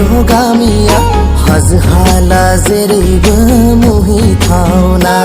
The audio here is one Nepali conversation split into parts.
बर' गामिया हाजो हाला जेरैबो मुहिथावना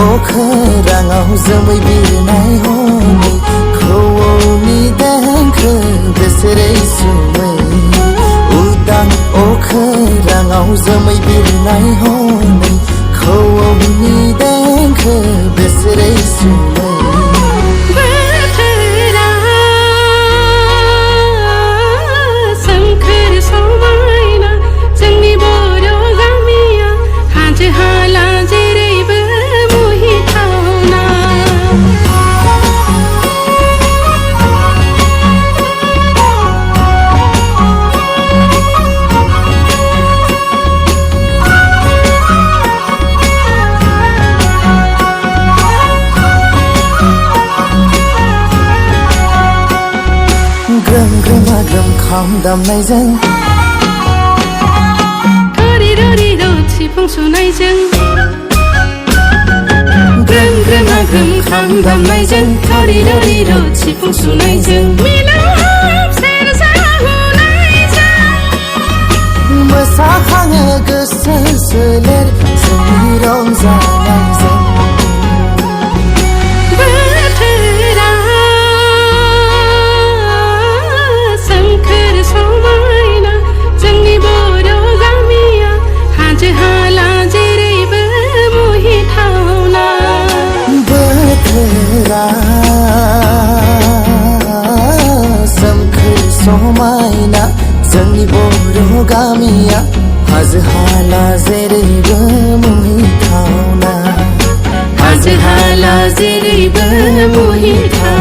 अखोराङाव जोमै बिरनाय हनै खौवौनि देंखो बेसेरै सुमै उदां अखोराङाव जोमै बिरनाय हनै खौवौनि देंखो बेसेरै सुमै ग्रोम ग्रोमा ग्रोम खाम दामनायजों रिरो सिफुं सुनायजों ग्रोम ग्रोमा ग्रोम खाम दामनायजों रिरो सिफुं सुनायजों मिलौहाब सेरजा हुनायजों मोसाखाङो गोसो सोलेर जोंनि रंजानायजों सोमखोर समायना जोंनि बर' गामिया हाजो हाला जेरैबो मुहिथावना हाजो हाला जेरैबो मुहिथावना।